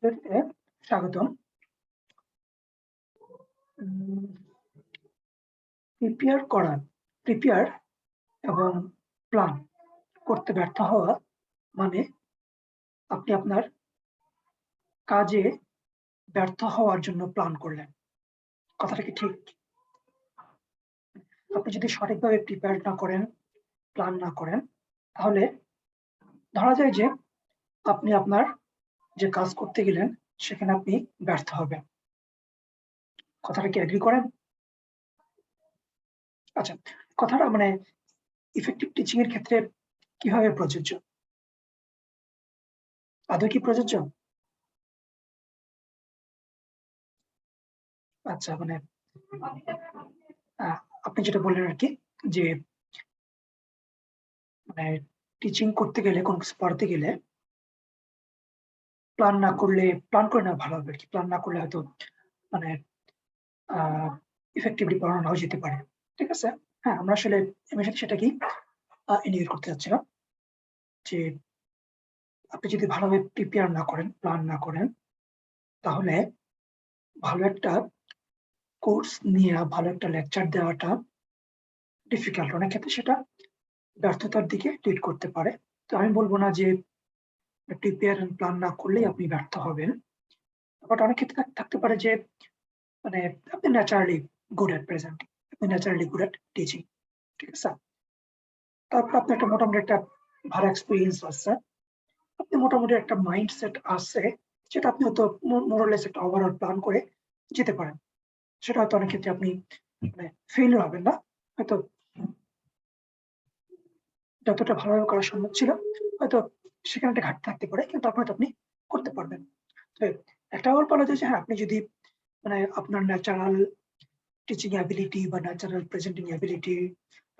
ভিডিওতে স্বাগতম। প্রিপেয়ার এবং প্ল্যান করতে ব্যর্থ হওয়া মানে আপনি আপনার কাজে ব্যর্থ হওয়ার জন্য প্ল্যান করলেন। কথাটা কি ঠিক? আপনি যদি সঠিকভাবে প্রিপেয়ার না করেন, প্ল্যান না করেন, তাহলে ধরা যায় যে আপনি আপনার যে কাজ করতে গেলেন সেখানে আপনি ব্যর্থ হবেন। কথাটা কি এগ্রি করেন? আচ্ছা, কথাটা মানে ইফেক্টিভ টিচিং এর ক্ষেত্রে কিভাবে প্রযোজ্য? আদৌ কি প্রযোজ্য? আচ্ছা, মানে আপনি যেটা বললেন আরকি যে মানে টিচিং করতে গেলে, কোন কিছু পড়াতে গেলে প্ল্যান করে নেওয়া ভালো হবে আরকি। প্ল্যান না করলে হয়তো মানে আ ইফেক্টিভলি পড়ানো নাও যেতে পারে। ঠিক আছে? হ্যাঁ, আমি আসলে সেটাকেই ইন্ডিকেট করতে চাচ্ছিলাম যে আপনি যদি ভালোভাবে প্রিপেয়ার না করেন, প্ল্যান না করেন, তাহলে ভালো একটা কোর্স নিয়ে ভালো একটা লেকচার দেওয়াটা ডিফিকাল্ট। অনেক ক্ষেত্রে সেটা ব্যর্থতার দিকে লিড করতে পারে। তো আমি বলব না যে প্রিপেয়ার এন্ড প্ল্যান না করলেই আপনি ব্যর্থ হবেন। বাট অনেক ক্ষেত্রে থাকতে পারে যে মানে আপনি ন্যাচারালি গুড এট প্রেজেন্টিং, আপনি ন্যাচারালি গুড এট টিচিং। ঠিক আছে? তারপর আপনার একটা মোটামুটি একটা ভালো এক্সপেরিয়েন্স আছে। আপনি মোটামুটি একটা মাইন্ডসেট আছে যেটা আপনি হয়তো মোর অর লেস একটা ওভারঅল প্ল্যান করে যেতে পারেন। সেটা হয়তো অনেক ক্ষেত্রে আপনি মানে ফেইলিউর হবেন না। হয়তো যতটা ভালোভাবে করা সম্ভব ছিল, হয়তো সেখানে একটা ঘাটতি থাকতে পারে। কিন্তু তারপর হয়তো আপনি করতে পারবেন। তো একটা ব্যাপার বলা যায় যে হ্যাঁ, আপনি যদি মানে আপনার ন্যাচারাল টিচিং অ্যাবিলিটি বা ন্যাচারাল প্রেজেন্টিং অ্যাবিলিটি,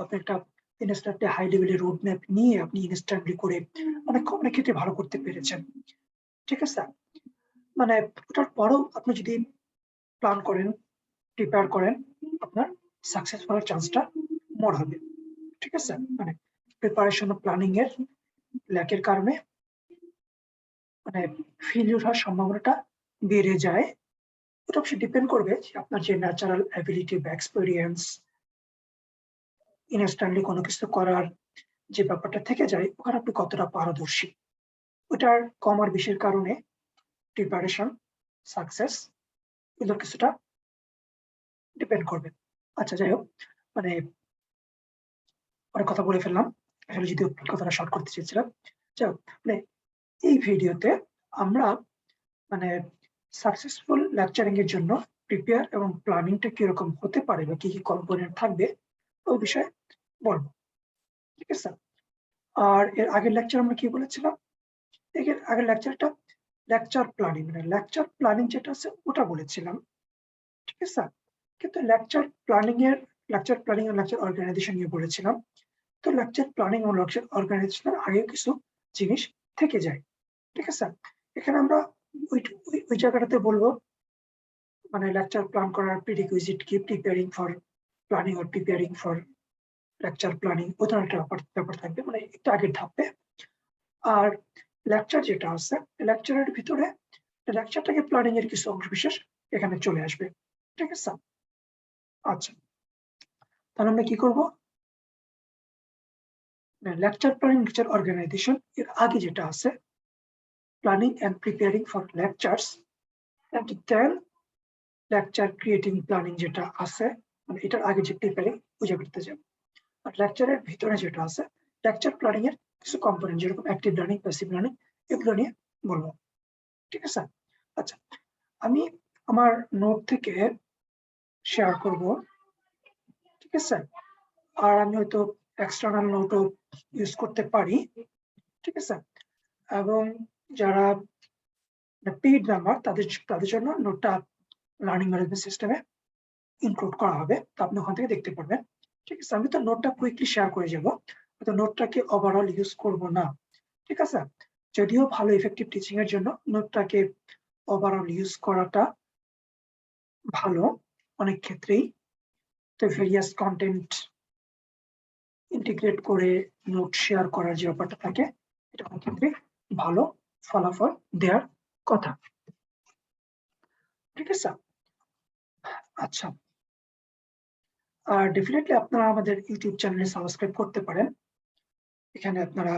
আপনি একটা ইনস্ট্যান্টলি হাই লেভেলের রোড ম্যাপ নিয়ে আপনি ইনস্ট্যান্টলি করে অনেক ক্ষেত্রে ভালো করতে পেরেছেন। ঠিক আছে? মানে ওটার পরেও আপনি যদি প্ল্যান করেন, প্রিপেয়ার করেন, আপনার সাকসেস হওয়ার চান্সটা মোর হবে। ঠিক আছে? মানে প্রিপারেশন ও প্ল্যানিং এর ল্যাকের কারণে মানে ফেইলিউর হওয়ার সম্ভাবনাটা বেড়ে যায়। ওটা অবশ্যই ডিপেন্ড করবে যে আপনার যে ন্যাচারাল অ্যাবিলিটি বা এক্সপেরিয়েন্স, ইনস্ট্যান্টলি কোনো কিছু করার যে ব্যাপারটা থেকে যায়, ওখানে আপনি কতটা পারদর্শী। ওটার কম আর বেশির কারণে প্রিপারেশন, সাকসেস এগুলো কিছুটা ডিপেন্ড করবে। আচ্ছা, যাই হোক, মানে অনেক কথা বলে ফেললাম। আসলে যদিও কথাটা শর্ট করতে চেয়েছিলাম। যাই হোক, মানে এই ভিডিওতে আমরা মানে সাকসেসফুল লেকচারিং এর জন্য প্রিপেয়ার এবং প্ল্যানিংটা কিরকম হতে পারে বা কি কম্পোনেন্ট থাকবে ওই বিষয়ে বলব। ঠিক আছে? আর এর আগের লেকচার আমরা কি বলেছিলাম? এর আগের লেকচারটা লেকচার প্ল্যানিং মানে লেকচার প্ল্যানিং যেটা আছে ওটা বলেছিলাম। ঠিক আছে? কিন্তু লেকচার প্ল্যানিং আর লেকচার অর্গানাইজেশন নিয়ে বলেছিলাম। তো লেকচার প্ল্যানিং ও লেকচার অর্গানাইজেশন এর আগেও কিছু জিনিস থেকে যায়। ঠিক আছে? এখানে আমরা ওই জায়গাটাতে বলবো মানে লেকচার প্ল্যান করার প্রিরিকুইজিট কি, preparing for planning or preparing for lecture planning ওই ধরনের একটা ব্যাপার থাকবে, মানে একটু আগের ধাপে। আর লেকচার যেটা আছে, লেকচারের ভিতরে লেকচারটাকে প্ল্যানিং এর কিছু অংশ বিশেষ এখানে চলে আসবে। ঠিক আছে? আচ্ছা, তাহলে আমরা কি করব? লেকচার প্ল্যানিং, লেকচার অর্গানাইজেশন এর আগে যেটা আছে planning and preparing for lectures, and then lecture creating planning যেটা আছে, মানে এটার আগে যে প্রিপেয়ারিং ওই জায়গাটাতে যাবো। আর লেকচারের ভিতরে যেটা আছে লেকচার প্ল্যানিং এর কিছু কম্পোনেন্ট যেরকম অ্যাক্টিভ লার্নিং, প্যাসিভ লার্নিং এগুলো নিয়ে বলবো। ঠিক আছে? আচ্ছা, আমি আমার নোট থেকে শেয়ার করব। ঠিক আছে? আর আমি হয়তো এক্সটার্নাল নোটও ইউজ করতে পারি। ঠিক আছে? এবং যারা পেইড মেম্বার তাদের জন্য নোটটা লার্নিং ম্যানেজমেন্ট সিস্টেমে ইনক্লুড করা হবে। তো আপনি ওখান থেকে দেখতে পারবেন। ঠিক আছে? আমি তো নোটটা কুইকলি শেয়ার করে যাব। হয়তো নোটটাকে ওভারঅল ইউজ করব না। ঠিক আছে? যদিও ভালো ইফেক্টিভ টিচিং এর জন্য নোটটাকে ওভারঅল ইউজ করাটা ভালো অনেক ক্ষেত্রেই। তো ভেরিয়াস কনটেন্ট ইন্টিগ্রেট করে নোট শেয়ার করার যে ব্যাপারটা থাকে এটা অনেক ক্ষেত্রে ভালো ফলাফল দেওয়ার কথা। ঠিক আছে। আচ্ছা, আর ডেফিনেটলি আপনারা আমাদের ইউটিউব চ্যানেলে সাবস্ক্রাইব করতে পারেন। এখানে আপনারা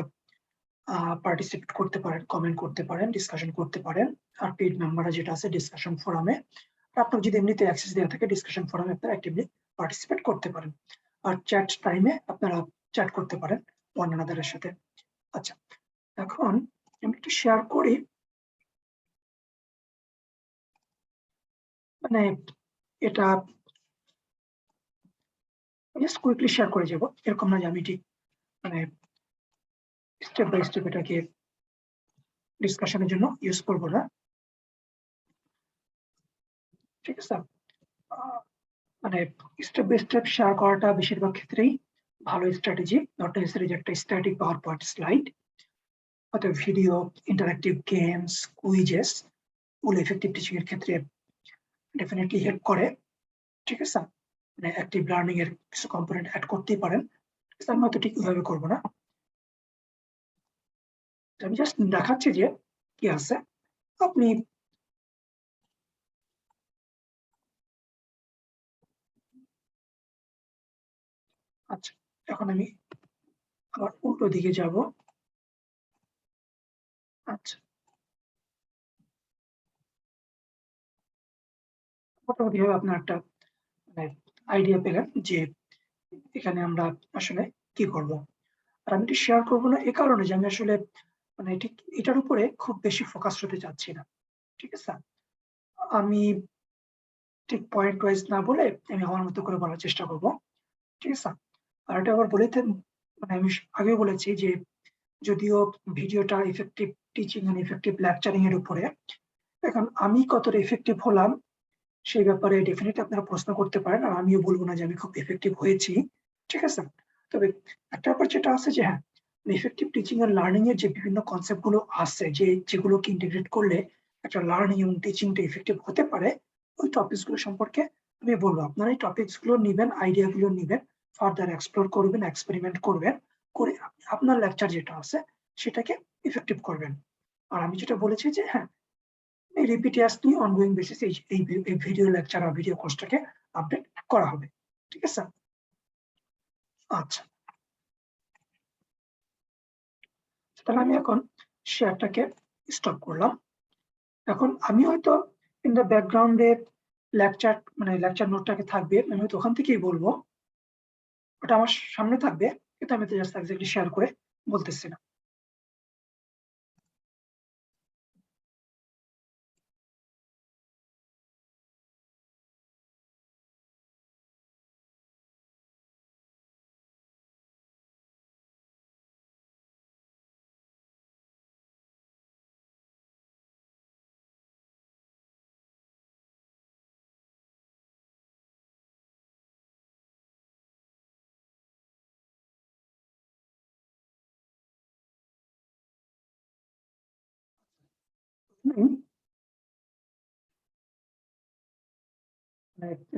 পার্টিসিপেট করতে পারেন, কমেন্ট করতে পারেন, ডিসকাশন করতে পারেন। আর পেইড মেম্বাররা যেটা আছে ডিসকাশন ফোরামে, আপনার যদি এমনিতে অ্যাক্সেস দেওয়া থাকে ডিসকাশন ফোরামে আপনারা অ্যাক্টিভলি পার্টিসিপেট করতে পারেন। আর চ্যাট টাইমে আপনারা চ্যাট করতে পারেন ওয়ান আনাদারের সাথে। আচ্ছা, এখন আমি একটু শেয়ার করি, মানে এটা জাস্ট কুইকলি শেয়ার করে যাব, এরকম না যে আমি ঠিক মানে স্টেপ বাই স্টেপ এটাকে ডিসকাশনের জন্য ইউজ করবো না। ঠিক আছে, মানে স্টেপ বাই স্টেপ শেয়ার করাটা বেশিরভাগ ক্ষেত্রেই ভালো স্ট্র্যাটেজি, নট নেসেসারি যে একটা স্ট্যাটিক পাওয়ার পয়েন্ট স্লাইড অথবা ভিডিও, ইন্টারঅ্যাক্টিভ গেমস, কুইজেস ওগুলো এফেক্টিভ টিচিং এর ক্ষেত্রে ডেফিনেটলি হেল্প করে। ঠিক আছে, মানে অ্যাক্টিভ লার্নিং এর কিছু কম্পোনেন্ট অ্যাড করতেই পারেন। আমি হয়তো ঠিক ওইভাবে করবো না, আমি জাস্ট দেখাচ্ছি যে কি আছে। আপনি আচ্ছা, এখন আমি আবার উল্টো দিকে যাব। আচ্ছা, মোটামুটি ভাবে আপনার একটা মানে আইডিয়া পেলেন যে এখানে আমরা আসলে কি করব। আর আমি এটি শেয়ার করবো না এ কারণে যে আমি আসলে মানে ঠিক এটার উপরে খুব বেশি ফোকাস হতে চাচ্ছি না। ঠিক আছে, আমি ঠিক পয়েন্ট ওয়াইজ না বলে আমি আমার মতো করে বলার চেষ্টা করব। ঠিক আছে, আর এটা আবার বলেতে মানে আমি আগে বলেছি যে যদিও ভিডিওটা effective teaching and effective lecturing এর উপরে, এখন আমি কতটা ইফেক্টিভ হলাম সেই ব্যাপারে ডেফিনেটলি আপনারা প্রশ্ন করতে পারেন, আর আমিও বলবো না যে আমি খুব এফেক্টিভ হয়েছি। ঠিক আছে, তবে একটা ব্যাপার যেটা আছে যে হ্যাঁ, ইফেক্টিভ টিচিং আর লার্নিং এর যে বিভিন্ন কনসেপ্ট গুলো আছে যেগুলোকে ইন্টিগ্রেট করলে একটা লার্নিং এবং টিচিংটা ইফেক্টিভ হতে পারে, ওই টপিকস গুলো সম্পর্কে আমি বলবো। আপনারা এই টপিকস গুলো নিবেন, আইডিয়া গুলো নিবেন, ফার্দার এক্সপ্লোর করবেন, এক্সপেরিমেন্ট করবেন, করে আপনার লেকচার যেটা আছে সেটাকে ইফেক্টিভ করবেন। আর আমি যেটা বলেছি যে হ্যাঁ, রিপিটিয়াসলি অনগোয়িং বেসিস এই ভিডিও লেকচার আর ভিডিও কোর্সটাকে আপডেট করা হবে। ঠিক আছে, আচ্ছা, তাহলে আমি এখন শেয়ারটাকে স্টপ করলাম। এখন আমি হয়তো ইন দ্য ব্যাকগ্রাউন্ডে লেকচার নোটটাকে থাকবে, আমি হয়তো ওখান থেকেই বলবো, ওটা আমার সামনে থাকবে, কিন্তু আমি তো জাস্ট এক্স্যাক্টলি শেয়ার করে বলতেছি না।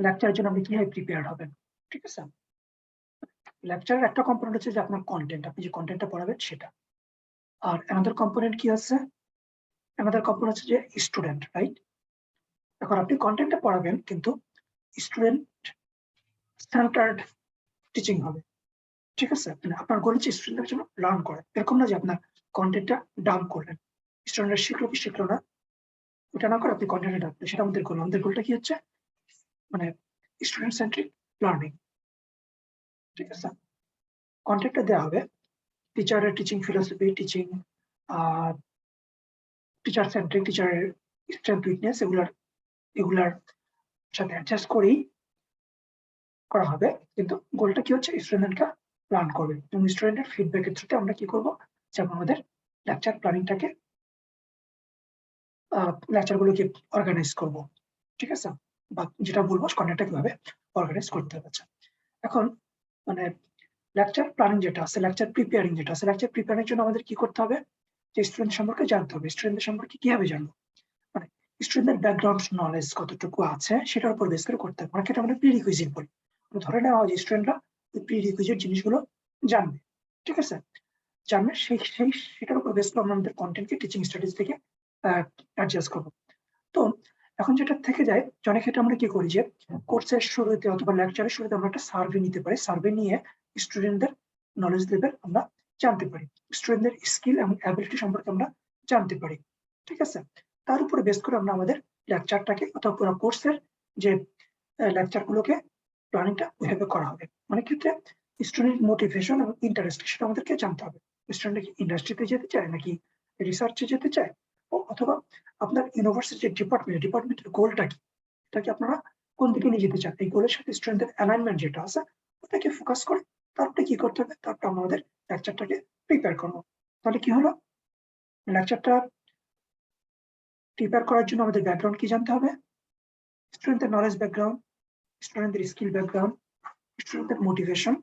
লেকচারের জন্য আপনি কিভাবে প্রিপেয়ার হবেন। ঠিক আছে, লেকচারের একটা কম্পোনেন্ট হচ্ছে যে আপনার কন্টেন্ট, আপনি যে কন্টেন্টটা পড়াবেন সেটা। আর অ্যানাদার কম্পোনেন্ট কি আছে, অ্যানাদার কম্পোনেন্ট হচ্ছে যে স্টুডেন্ট, রাইট? এখন আপনি কন্টেন্টটা পড়াবেন কিন্তু স্টুডেন্ট সেন্টার্ড টিচিং হবে। ঠিক আছে, মানে আপনার গোল হচ্ছে স্টুডেন্টের জন্য লার্ন করে, এরকম না যে আপনার কন্টেন্টটা ডাম্প করলেন, স্টুডেন্টরা শিখলো কি শিখলো না ওটা না করে আপনি কন্টেন্টে ডাকলেন, সেটা আমাদের গোল। আমাদের গোলটা কি হচ্ছে, মানে স্টুডেন্ট সেন্ট্রিক লার্নিং। ঠিক আছে, কন্টেন্টটা দেওয়া হবে টিচারের টিচিং ফিলোসফি, টিচার সেন্ট্রিক, টিচারের স্ট্রেংথ উইকনেস, এগুলার সাথে অ্যাডজাস্ট করেই করা হবে। কিন্তু গোলটা কি হচ্ছে, স্টুডেন্টরা লার্ন করবে এবং স্টুডেন্টের ফিডব্যাকের থ্রুতে আমরা কি করবো, যেমন আমাদের লেকচার প্ল্যানিংটাকে লেকচারগুলোকে অর্গানাইজ করব। ঠিক আছে, বা যেটা বলবো কন্টেন্টটা কিভাবে অর্গানাইজ করতে হবে। এখন মানে লেকচার প্ল্যানিং যেটা আছে, লেকচার প্রিপেয়ারিং যেটা আছে, লেকচার প্রিপেয়ারিং জন্য আমাদের কি করতে হবে, যে স্টুডেন্ট সম্পর্কে জানতে হবে। স্টুডেন্টদের সম্পর্কে কিভাবে জানবো, মানে স্টুডেন্টের ব্যাকগ্রাউন্ড নলেজ কতটুকু আছে সেটার উপর বেস করে করতে হবে। অনেক ক্ষেত্রে আমরা প্রি রিকুইজিট বলি, ধরে নেওয়া হয় যে স্টুডেন্টরা ওই প্রি রিকুইজিট জিনিসগুলো জানবে। ঠিক আছে, জানবে সেটার উপর বেস করে আমরা আমাদের কন্টেন্টকে টিচিং স্ট্র্যাটেজি থেকে অ্যাডজাস্ট করবো। তো এখন যেটা থেকে যায় যে অনেক ক্ষেত্রে আমরা কি করি যে কোর্সের শুরুতে অথবা লেকচারের শুরুতে আমরা একটা সার্ভে নিতে পারি, সার্ভে নিয়ে স্টুডেন্টদের নলেজ লেভেল আমরা জানতে পারি, স্টুডেন্টদের স্কিল এবং অ্যাবিলিটি সম্পর্কে আমরা জানতে পারি। ঠিক আছে, তার উপরে বেস করে আমরা আমাদের লেকচারটাকে অথবা পুরো কোর্সের যে লেকচার গুলোকে প্ল্যানিংটা ওইভাবে করা হবে। অনেক ক্ষেত্রে স্টুডেন্ট মোটিভেশন এবং ইন্টারেস্ট সেটা আমাদেরকে জানতে হবে। স্টুডেন্ট কি ইন্ডাস্ট্রিতে যেতে চায় নাকি রিসার্চে যেতে চায়, অথবা আপনার ইউনিভার্সিটি ডিপার্টমেন্টের গোলটা কি, এটাকে আপনারা কোন দিকে নিয়ে যেতে চান, এই গোলের সাথে স্টুডেন্টদের অ্যালাইনমেন্ট যেটা আছে ওটাকে ফোকাস করে তারপরে কি করতে হবে, তারপরে আমাদের লেকচারটাকে প্রিপেয়ার করবো। তাহলে কি হলো, লেকচারটা প্রিপেয়ার করার জন্য আমাদের ব্যাকগ্রাউন্ড কি জানতে হবে, স্টুডেন্টদের নলেজ ব্যাকগ্রাউন্ড, স্টুডেন্টদের স্কিল ব্যাকগ্রাউন্ড, স্টুডেন্টদের মোটিভেশন।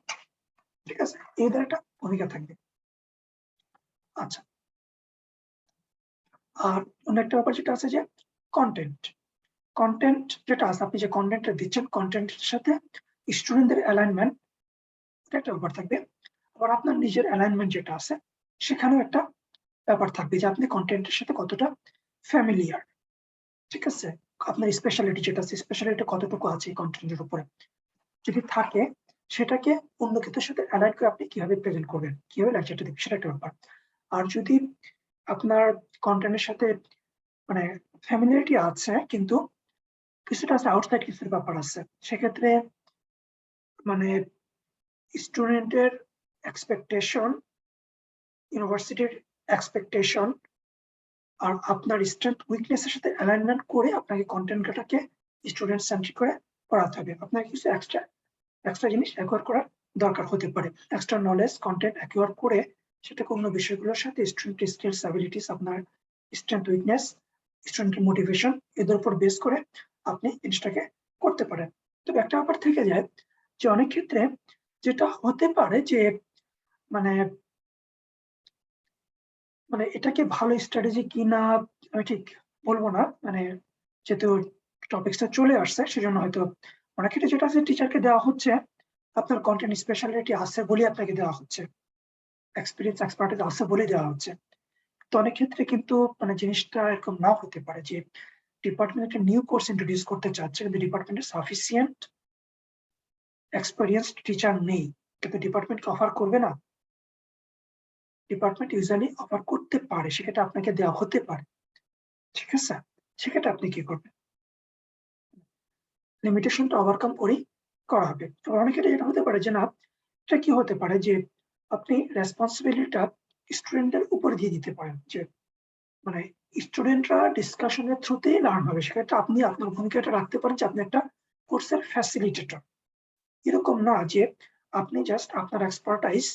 ঠিক আছে, এদের একটা ভূমিকা থাকবে। আচ্ছা, আর অন্য একটা ব্যাপার যেটা আছে যে কন্টেন্ট। কন্টেন্ট যেটা আছে, আপনি যে কন্টেন্টটা দিচ্ছেন কন্টেন্টের সাথে স্টুডেন্টদের অ্যালাইনমেন্ট এটা একটা ব্যাপার থাকবে। আবার আপনার নিজের অ্যালাইনমেন্ট যেটা আছে সেখানেও একটা ব্যাপার থাকবে যে আপনি কন্টেন্টের সাথে কতটা ফ্যামিলিয়ার। ঠিক আছে, আপনার স্পেশালিটি যেটা আছে স্পেশালিটি কতটুকু আছে কন্টেন্টের উপরে, যদি থাকে সেটাকে অন্য কিছুর সাথে অ্যালাইন করে আপনি কিভাবে প্রেজেন্ট করবেন, কিভাবে লেকচারটা দিবেন সেটা একটা ব্যাপার। আর যদি আপনার কন্টেন্টের সাথে মানে ফ্যামিলিয়ারিটি আছে কিন্তু কিছুটা আছে আউটসাইড কিছুর ব্যাপার আছে, সেক্ষেত্রে মানে স্টুডেন্টের এক্সপেকটেশন, ইউনিভার্সিটির এক্সপেকটেশন আর আপনার স্ট্রেংথ উইকনেসের সাথে অ্যালাইনমেন্ট করে আপনাকে কন্টেন্টটাকে স্টুডেন্ট সেন্ট্রিক করে পড়াতে হবে। আপনাকে কিছু এক্সট্রা জিনিস অ্যাকোয়ার করার দরকার হতে পারে, এক্সট্রা নলেজ কন্টেন্ট অ্যাকোয়ার করে সেটাকে অন্য বিষয়গুলোর সাথে স্টুডেন্টের স্কিলস অ্যাবিলিটিস, আপনার স্ট্রেংথ উইকনেস, স্টুডেন্টের মোটিভেশন এদের উপর বেস করে আপনি জিনিসটাকে করতে পারেন। তবে একটা ব্যাপার থেকে যায় যে অনেক ক্ষেত্রে যেটা হতে পারে যে মানে মানে এটাকে ভালো স্ট্র্যাটেজি কিনা আমি ঠিক বলবো না, মানে যেহেতু টপিকসটা চলে আসছে সেজন্য হয়তো অনেক ক্ষেত্রে যেটা আছে টিচারকে দেওয়া হচ্ছে আপনার কন্টেন্ট স্পেশালিটি আছে বলে আপনাকে দেওয়া হচ্ছে, এক্সপিরিয়েন্স এক্সপার্টিস আছে বলে দেওয়া হচ্ছে। তো অনেক ক্ষেত্রে কিন্তু মানে জিনিসটা এরকম নাও হতে পারে যে ডিপার্টমেন্ট একটা নিউ কোর্স ইন্ট্রোডিউস করতে চাচ্ছে কিন্তু ডিপার্টমেন্টের সাফিসিয়েন্ট এক্সপেরিয়েন্সড টিচার নেই, কিন্তু ডিপার্টমেন্টকে অফার করবে না, ডিপার্টমেন্ট ইউজুয়ালি অফার করতে পারে, সেক্ষেত্রে আপনাকে দেওয়া হতে পারে। ঠিক আছে, সেক্ষেত্রে আপনি কি করবেন, লিমিটেশনটা ওভারকাম করেই করা হবে। আবার অনেক ক্ষেত্রে যেটা হতে পারে যে না, এটা কি হতে পারে যে আপনি রেসপন্সিবিলিটিটা স্টুডেন্টের উপর দিয়ে দিতে পারেন, যে মানে স্টুডেন্টরা ডিসকাশনের থ্রুতেই লার্ন হবে, সেক্ষেত্রে আপনি আপনার ভূমিকাটা রাখতে পারেন যে আপনি একটা কোর্সের ফ্যাসিলিটেটর। এরকম না যে আপনি জাস্ট আপনার এক্সপার্টাইজ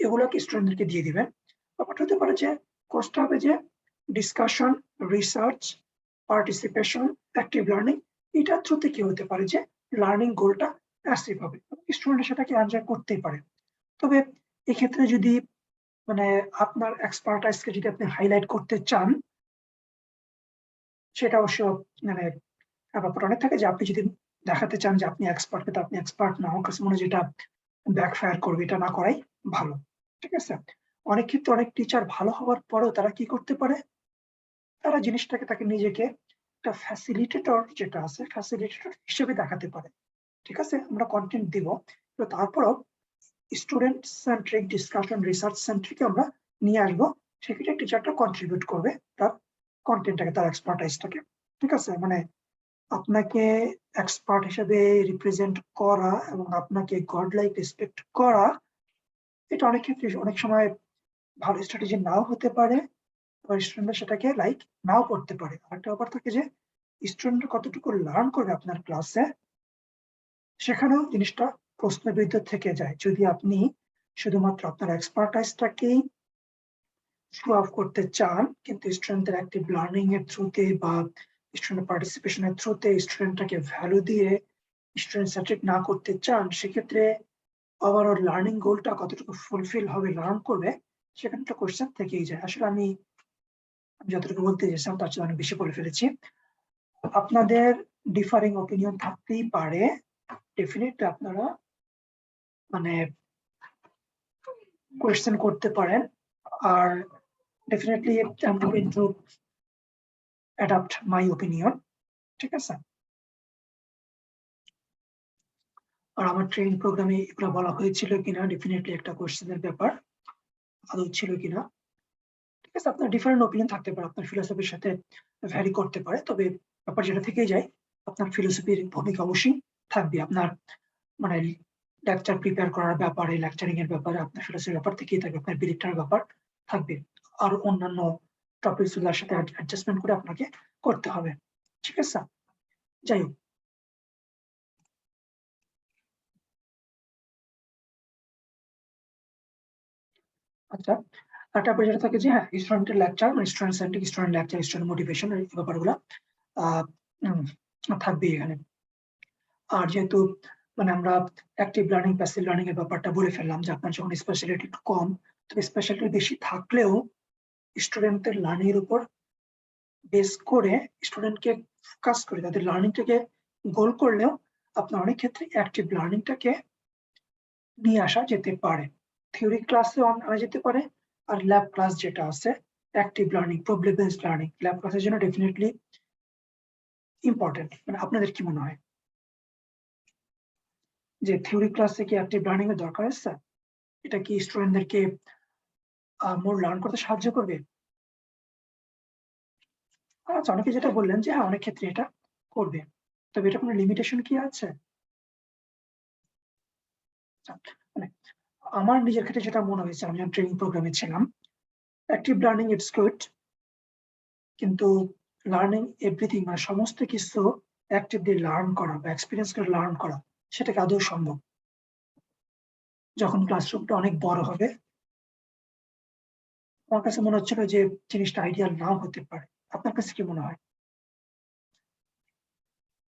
এগুলোকে স্টুডেন্টদেরকে দিয়ে দিবেন। ব্যাপারটা হতে পারে যে কোর্সটা হবে যে discussion, research, participation, active learning, এটার থ্রুতে কি হতে পারে যে লার্নিং গোলটা অ্যাচিভ হবে, স্টুডেন্ট সেটাকে এনজয় করতেই পারে। তবে এক্ষেত্রে যদি মানে আপনার এক্সপার্টাইজকে যদি আপনি হাইলাইট করতে চান, সেটা অবশ্য মানে ব্যাপারটা অনেক থাকে যে আপনি যদি দেখাতে চান যে আপনি এক্সপার্ট কিন্তু আপনি এক্সপার্ট না, আমার কাছে মনে হয় যেটা ব্যাকফায়ার করবে, এটা না করাই ভালো। ঠিক আছে, অনেক ক্ষেত্রে অনেক টিচার ভালো হওয়ার পরেও তারা কি করতে পারে, তারা জিনিসটাকে তাকে নিজেকে একটা ফ্যাসিলিটেটর যেটা আছে ফ্যাসিলিটেটর হিসেবে দেখাতে পারে। ঠিক আছে, আমরা কন্টেন্ট দিব কিন্তু তারপরেও student centric discussion research centric আমরা নিয়ে আসবো, সেক্ষেত্রে টিচারটা কন্ট্রিবিউট করবে তার কন্টেন্টটাকে, তার এক্সপার্টাইজটাকে। ঠিক আছে, মানে আপনাকে এক্সপার্ট হিসেবে রিপ্রেজেন্ট করা এবং আপনাকে গড লাইক রেসপেক্ট করা, এটা অনেক ক্ষেত্রে অনেক সময় ভালো স্ট্র্যাটেজি নাও হতে পারে, স্টুডেন্টরা সেটাকে লাইক নাও করতে পারে। আরেকটা ব্যাপার থাকে যে স্টুডেন্টরা কতটুকু লার্ন করবে আপনার ক্লাসে, সেখানেও জিনিসটা প্রশ্নবিদ্ধ থেকে যায়। যদি আপনি শুধুমাত্র আপনার এক্সপার্টাইজটাকেই শো অফ করতে চান কিন্তু স্টুডেন্টদের অ্যাক্টিভ লার্নিং এর থ্রুতে বা স্টুডেন্ট পার্টিসিপেশনের থ্রুতে স্টুডেন্টটাকে ভ্যালু দিয়ে স্টুডেন্ট সেন্ট্রিক না করতে চান, সেক্ষেত্রে ওভারঅল লার্নিং গোলটা কতটুকু ফুলফিল হবে, লার্ন করবে, সেখানে একটা কোয়েশ্চেন থেকেই যায়। আসলে আমি যতটুকু বলতে চেয়েছিলাম তার চেয়ে অনেক বেশি বলে ফেলেছি। আপনাদের ডিফারিং ওপিনিয়ন থাকতেই পারে, ডেফিনেটলি আপনারা মানে কোয়েশ্চেন করতে পারেন, আর definitely I'm going to adapt my opinion. ঠিক আছে? আর আমার ট্রেনিং প্রোগ্রামে এগুলো বলা হয়েছিল কিনা ডেফিনিটলি একটা কোয়েশ্চেনের ব্যাপার আদৌ ছিল কিনা। ঠিক আছে, আপনার ডিফারেন্ট ওপিনিয়ন থাকতে পারে, আপনার ফিলোসফির সাথে ভ্যারি করতে পারে, তবে ব্যাপার যেটা থেকেই যায় আপনার ফিলোসফির ভূমিকা অবশ্যই থাকবে। আপনার মানে লেকচার প্রিপেয়ার করার ব্যাপারে, লেকচারিং এর ব্যাপারে আপনার ফিলোসফির ব্যাপার থেকেই থাকবে, আপনার বিলিফটার ব্যাপার থাকবে। আর অন্যান্য টপিকস গুলোর সাথে অ্যাডজাস্টমেন্ট করে আপনাকে করতে হবে। ঠিক আছে, যাই হোক। আচ্ছা, তারপরে যেটা থাকে যে হ্যাঁ, স্টুডেন্টের lecture, student centric, student lecture, student motivation, এই ব্যাপারগুলো থাকবে এখানে। আর যেহেতু আমরা অ্যাক্টিভ লার্নিং, প্যাসিভ লার্নিং এর ব্যাপারটা বলে ফেললাম যে আপনার যখন স্পেশালিটি একটু কম, তবে স্পেশালিটি বেশি থাকলেও স্টুডেন্টদের লার্নিং এর উপর বেস করে, স্টুডেন্টকে ফোকাস করে তাদের লার্নিংটাকে গোল করলেও আপনার অনেক ক্ষেত্রে অ্যাক্টিভ লার্নিংটাকে নিয়ে আসা যেতে পারে। থিওরি ক্লাসেও আনা যেতে পারে, আর ল্যাব ক্লাস যেটা আছে active learning, problem based learning, lab ক্লাসের জন্য ডেফিনেটলি ইম্পর্টেন্ট। আপনাদের কি মনে হয় যে থিওরি ক্লাসে কি অ্যাক্টিভ লার্নিং এর দরকার আছে? এটা কি স্টুডেন্টদেরকে মোর লার্ন করতে সাহায্য করবে? আচ্ছা, অনেকে যেটা বললেন যে হ্যাঁ, অনেক ক্ষেত্রে এটা করবে, তবে এটা কোনো লিমিটেশন কি আছে? মানে আমার নিজের ক্ষেত্রে যেটা মনে হয়েছে, আমি ট্রেনিং প্রোগ্রামে ছিলাম, অ্যাক্টিভ লার্নিং ইটস গুড, কিন্তু লার্নিং এভরিথিং সমস্ত কিছু অ্যাক্টিভলি লার্ন করা বা এক্সপিরিয়েন্স করে লার্ন করা, সেটাকে আদৌ সম্ভব? যখন ক্লাসরুমটা অনেক বড় হবে, আমার কাছে মনে হচ্ছিল যে জিনিসটা আইডিয়াল নাও হতে পারে। আপনার কাছে কি মনে হয়?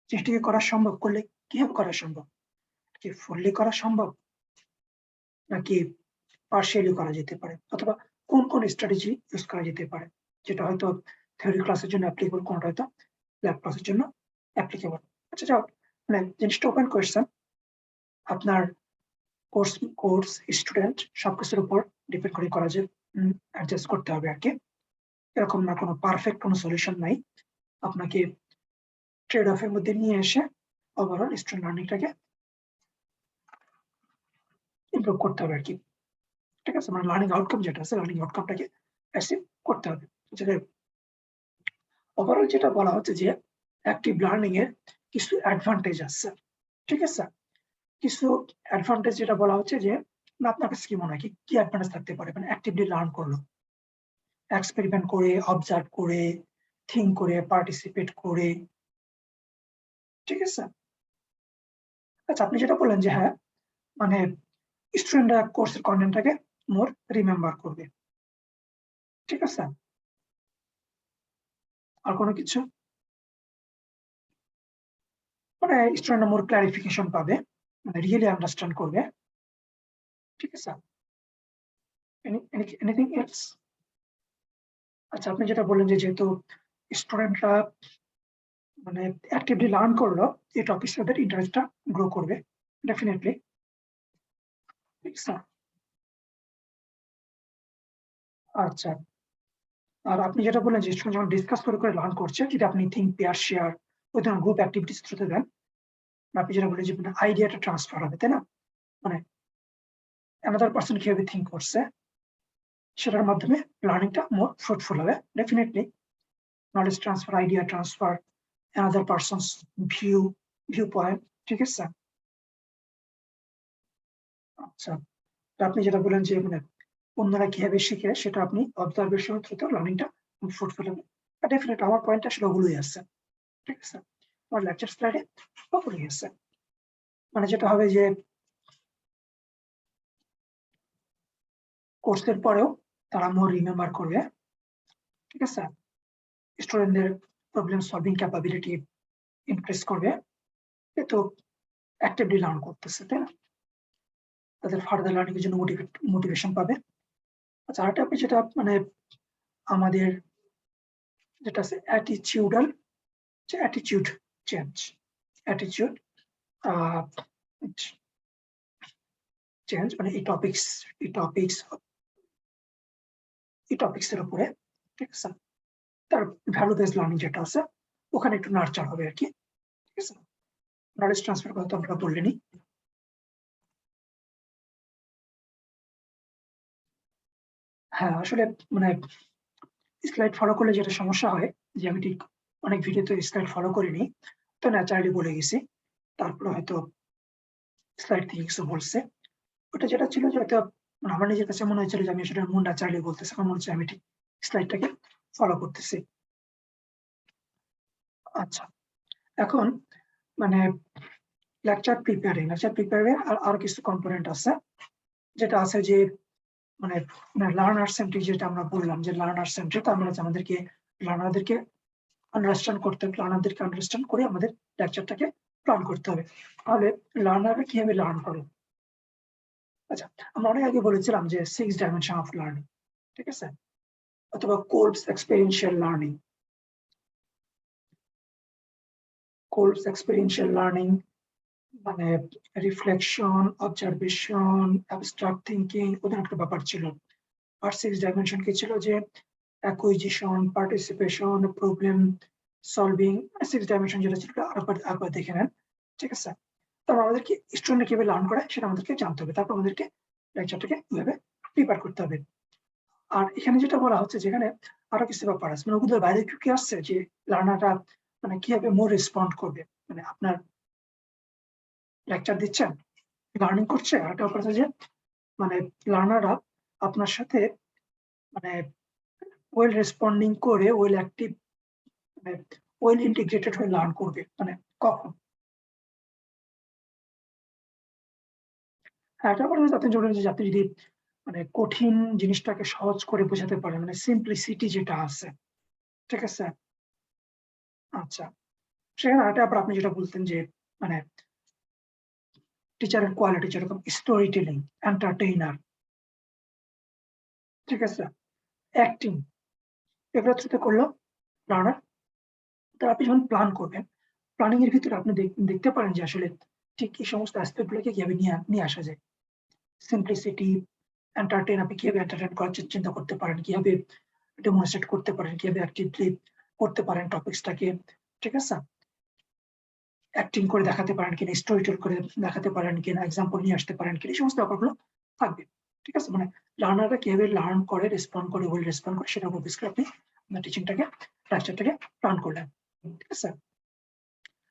জিনিসটাকে করা সম্ভব? করলে কিভাবে করা সম্ভব? কি ফুললি করা সম্ভব, নাকি পার্শিয়ালি করা যেতে পারে, অথবা কোন কোন স্ট্র্যাটেজি ইউজ করা যেতে পারে, যেটা হয়তো থিওরি ক্লাসের জন্য অ্যাপ্লিকেবল, কোনটা হয়তো ল্যাব ক্লাসের জন্য অ্যাপ্লিকেবল? আচ্ছা, যাও, জিনিসটা ওপেন কোয়েশ্চেন। আপনার কোর্স কোর্স স্টুডেন্ট সবকিছুর উপর ডিপেন্ড করে করা যে অ্যাডজাস্ট করতে হবে আর কি। এরকম না, কোনো পারফেক্ট কোনো সলিউশন নাই। আপনাকে ট্রেড অফের মধ্যে নিয়ে এসে ওভারঅল স্টুডেন্ট লার্নিংটাকে ইমপ্রুভ করতে হবে আর কি। ঠিক আছে, লার্নিং আউটকাম যেটা আছে, লার্নিং আউটকামটাকে অ্যাচিভ করতে হবে। যেটা ওভারঅল যেটা বলা হচ্ছে যে অ্যাক্টিভ লার্নিং এর কিছু অ্যাডভান্টেজ আছে। ঠিক আছে, কিছু অ্যাডভান্টেজ যেটা বলা হচ্ছে যে আপনার কাছে কি মনে হয়, কি অ্যাডভান্টেজ থাকতে পারে? অ্যাক্টিভলি লার্ন করলো, এক্সপেরিমেন্ট করে, অবজার্ভ করে, থিঙ্ক করে, পার্টিসিপেট করে। ঠিক আছে, আচ্ছা, আপনি যেটা বললেন যে হ্যাঁ, স্টুডেন্টরা কোর্সের কন্টেন্টটাকে মোর রিমেম্বার করবে। ঠিক আছে, আর কোনো কিছু? স্টুডেন্টরা মোর ক্লারিফিকেশন পাবে, রিয়েলি আন্ডারস্ট্যান্ড করবে। ঠিক আছে, এনিথিং এলস? আচ্ছা, আপনি যেটা বললেন যে যেহেতু স্টুডেন্টরা অ্যাক্টিভলি লার্ন করলো, এই টপিক তাদের ইন্টারেস্টটা গ্রো করবে ডেফিনেটলি। ঠিক আছে, আচ্ছা, আর আপনি যেটা বললেন যে স্টুডেন্ট যখন ডিসকাস করে লার্ন করছে, যদি আপনি থিঙ্ক, পেয়ার, শেয়ার ওই ধরনের গ্রুপ অ্যাক্টিভিটিস থ্রুতে দেন, আপনি যেটা বললেন যে আইডিয়াটা ট্রান্সফার হবে, তাই না? অ্যানাদার পার্সন কিভাবে থিঙ্ক করছে সেটার মাধ্যমে লার্নিংটা মোর ফ্রুটফুল হবে definitely. Knowledge transfer, idea transfer, another person's view point. ঠিক আছে, আচ্ছা, আপনি যেটা বলেন যে অন্যরা কিভাবে শিখে সেটা আপনি অবজারভেশনের থ্রুতে লার্নিংটা ফ্রুটফুল হবে। ডেফিনেটলি আমার পয়েন্ট আসলে ওগুলোই আছে। ঠিক আছে, আমার লেকচার স্লাইডে ওগুলোই আছে। যেটা হবে যে কোর্সের পরেও তারা মোর রিমেম্বার করবে। ঠিক আছে, স্টুডেন্টদের প্রবলেম সলভিং ক্যাপাবিলিটি ইনক্রিজ করবে, তো অ্যাক্টিভলি লার্ন করতেছে, তাই না? তাদের ফার্দার লার্নিং এর জন্য মোটিভেশন পাবে। আচ্ছা, আরেকটা আপনি যেটা আমাদের যেটা আছে অ্যাটিটিউডাল, যে অ্যাটিটিউড চেঞ্জ, অ্যাটিটিউড চেঞ্জ এই টপিক্স এর উপরে। ঠিক আছে, তার ভ্যালু বেসড লার্নিং যেটা আছে ওখানে একটু নাড়চার হবে আর কি, ঠিক আছে। নলেজ ট্রান্সফার কথা তো আমরা বললেনই। হ্যাঁ, আসলে মানে স্লাইড ফলো করলে যেটা সমস্যা হয় যে আমি ঠিক অনেক ভিডিওতে স্লাইড ফলো করিনি, তো ন্যাচারালি বলে গেছি, তারপরে হয়তো স্লাইড থেকে কিছু বলছে। ওটা যেটা ছিল যে হয়তো আমার নিজের কাছে মনে হয়েছিল যে আমি সেটা মন ন্যাচারালি বলতেছি, আমার মনে হচ্ছে আমি ঠিক স্লাইডটাকে ফলো করতেছি। আচ্ছা, এখন মানে লেকচার প্রিপেয়ারে আরো কিছু কম্পোনেন্ট আছে, যেটা আছে যে মানে লার্নার সেন্ট্রিক, যেটা আমরা বললাম যে লার্নার সেন্ট্রিক, তার মানে আমাদেরকে লার্নারদেরকে আন্ডারস্ট্যান্ড করে আমাদের লেকচারটাকে প্ল্যান করতে হবে। তাহলে লার্নাররা কিভাবে লার্ন করে? আচ্ছা, আমরা অনেক আগে বলেছিলাম যে 6 ডাইমেনশন অফ লার্নিং, ঠিক আছে, অথবা কোলবস এক্সপেরিয়েন্সিয়াল লার্নিং। কোলবস এক্সপেরিয়েন্সিয়াল লার্নিং মানে রিফ্লেকশন, অবজারভেশন, অ্যাবস্ট্রাক্ট থিঙ্কিং, ওদের একটা ব্যাপার ছিল। আর 6 ডাইমেনশন কি ছিল? যে acquisition, participation, problem solving. 6 dimension যেটা ছিল একবার দেখে নেন, ঠিক আছে। তারপর আমাদেরকে স্টুডেন্ট কিভাবে লার্ন করে সেটা আমাদেরকে জানতে হবে, তারপর আমাদেরকে লেকচারটাকে কিভাবে প্রিপেয়ার করতে হবে। আর এখানে যেটা বলা হচ্ছে, যেখানে আরো কিছু ব্যাপার আছে, মানে ওগুলোর বাইরে কি আসছে যে লার্নাররা মানে কিভাবে মোর রেসপন্ড করবে, মানে আপনার লেকচার দিচ্ছেন, লার্নিং করছে, আর একটা ব্যাপার আছে যে মানে লার্নাররা আপনার সাথে মানে ওয়েল রেসপন্ডিং করে, ওয়েল অ্যাক্টিভ, মানে ওয়েল ইন্টিগ্রেটেড হয়ে লার্ন করবে, মানে কখন। হ্যাঁ, এটা বলা যাতে জরুরি যে আপনি যদি মানে কঠিন জিনিসটাকে সহজ করে বোঝাতে পারেন, মানে সিম্পলিসিটি যেটা আছে, ঠিক আছে। আচ্ছা, সেখানে আরেকটা ব্যাপার আপনি যেটা বলতেন যে মানে টিচারের কোয়ালিটি যেরকম স্টোরি টেলিং, এন্টারটেইনার, ঠিক আছে, অ্যাক্টিং, এগুলো থ্রুতে করলো লার্নার। তার আপনি যখন প্ল্যান করবেন, প্ল্যানিং এর ভিতরে আপনি দেখতে পারেন যে আসলে ঠিক এই সমস্ত অ্যাসপেক্ট গুলোকে কিভাবে নিয়ে আসা যায়। সিম্পলিসিটি, এন্টারটেইন, আপনি কিভাবে এন্টারটেইন করার চিন্তা করতে পারেন, কিভাবে ডেমনস্ট্রেট করতে পারেন, কিভাবে অ্যাক্টিভলি করতে পারেন টপিকসটাকে, ঠিক আছে। অ্যাক্টিং করে দেখাতে পারেন কিনা, স্টোরি টেল করে দেখাতে পারেন কিনা, এক্সাম্পল নিয়ে আসতে পারেন কিনা, এই সমস্ত ব্যাপারগুলো থাকবে, ঠিক আছে। মানে লার্নাররা কিভাবে লার্ন করে, রেসপন্ড করে, ওয়েল রেসপন্ড করে, সেটার উপর বেস করে আপনি আপনার টিচিংটাকে, লেকচারটাকে প্ল্যান করলেন, ঠিক আছে।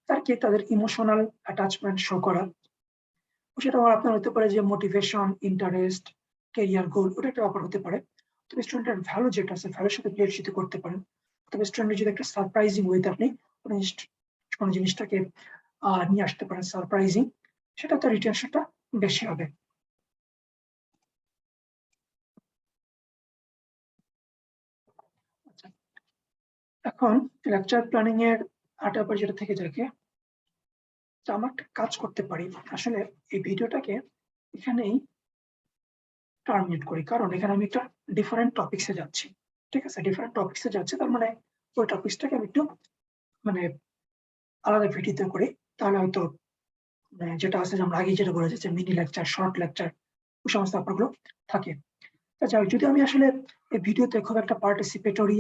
তার কি তাদের ইমোশনাল অ্যাটাচমেন্ট শো করা, সেটা আপনার হতে পারে যে মোটিভেশন, ইন্টারেস্ট, ক্যারিয়ার গোল, ওটা একটা ব্যাপার হতে পারে। তবে স্টুডেন্টের ভ্যালু যেটা আছে, ভ্যালুর সাথে রিলেট করতে পারেন। তবে স্টুডেন্টের যদি একটা সারপ্রাইজিং ওয়েতে আপনি কোনো জিনিসটাকে নিয়ে আসতে পারেন সারপ্রাইজিং, সেটা তো রিটেনশনটা বেশি হবে। আচ্ছা, এখন লেকচার প্ল্যানিং এর আরেকটা ব্যাপার যেটা থেকে থাকে, তো আমরা একটা কাজ করতে পারি, আসলে এই ভিডিওটাকে এখানেই টার্মিনেট করি, কারণ এখানে আমি একটা ডিফারেন্ট টপিক্সে যাচ্ছি, ঠিক আছে। ডিফারেন্ট টপিক্সে যাচ্ছি, তার মানে ওই টপিক্সটাকে আমি একটু মানে আলাদা ভিডিওতে করি, তাহলে হয়তো যেটা আছে যে আমরা আগে যেটা বলেছি যে মিনি লেকচার, শর্ট লেকচার, ওই সমস্ত ব্যাপারগুলো থাকে। যাই হোক, যদি আমি আসলে এই ভিডিওতে খুব একটা পার্টিসিপেটরি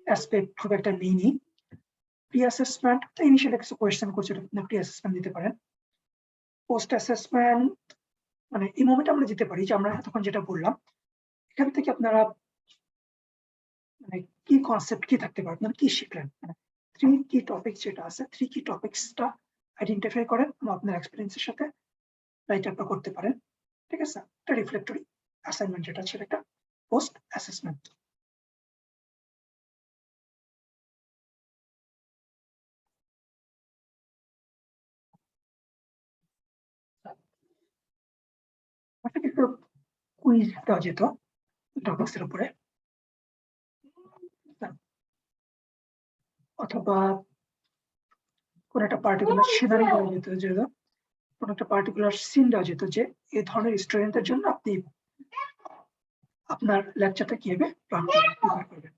অ্যাসপেক্ট খুব একটা নিইনি, প্রি অ্যাসেসমেন্ট, ইনিশিয়ালি কিছু কোয়েশ্চেন করছে, প্রি অ্যাসেসমেন্ট দিতে পারেন। পোস্ট অ্যাসেসমেন্ট মানে এই মোমেন্টে আমরা দিতে পারি যে আমরা তখন যেটা বললাম, এখান থেকে আপনারা মানে কি কনসেপ্ট কি থাকতে পারে, আপনারা কি শিখলেন, মানে 3 কি টপিক যেটা আছে, 3 কি টপিক্সটা আইডেন্টিফাই করেন এবং আপনার এক্সপেরিয়েন্সের সাথে রাইট আপটা করতে পারেন, ঠিক আছে। একটা রিফ্লেক্টরি অ্যাসাইনমেন্ট যেটা ছিল একটা পোস্ট অ্যাসেসমেন্ট। আপনাকে একটু কুইজ দেওয়া যেত টপিক্স এর উপরে, অথবা কোন একটা পার্টিকুলার সিনারি দেওয়া যেত, যে কোন একটা পার্টিকুলার সিন দেওয়া যেত, যে এই ধরনের স্টুডেন্টদের জন্য আপনি আপনার লেকচারটা কিভাবে প্ল্যান করবেন।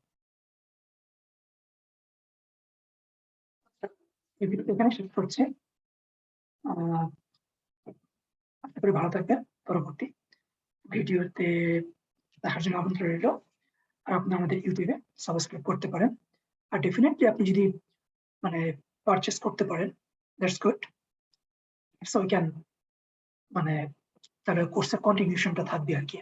এই ভিডিওটা এখানে শেষ করছি। আশা করি ভালো থাকবেন। পরবর্তী ভিডিওতে দেখার জন্য আমন্ত্রণ রইল। আর আপনি আমাদের ইউটিউবে সাবস্ক্রাইব করতে পারেন। আর ডেফিনেটলি আপনি যদি মানে পারচেজ করতে পারেন, that's good. So we can মানে তাহলে কোর্সের কন্টিনিউশনটা থাকবে আর কি।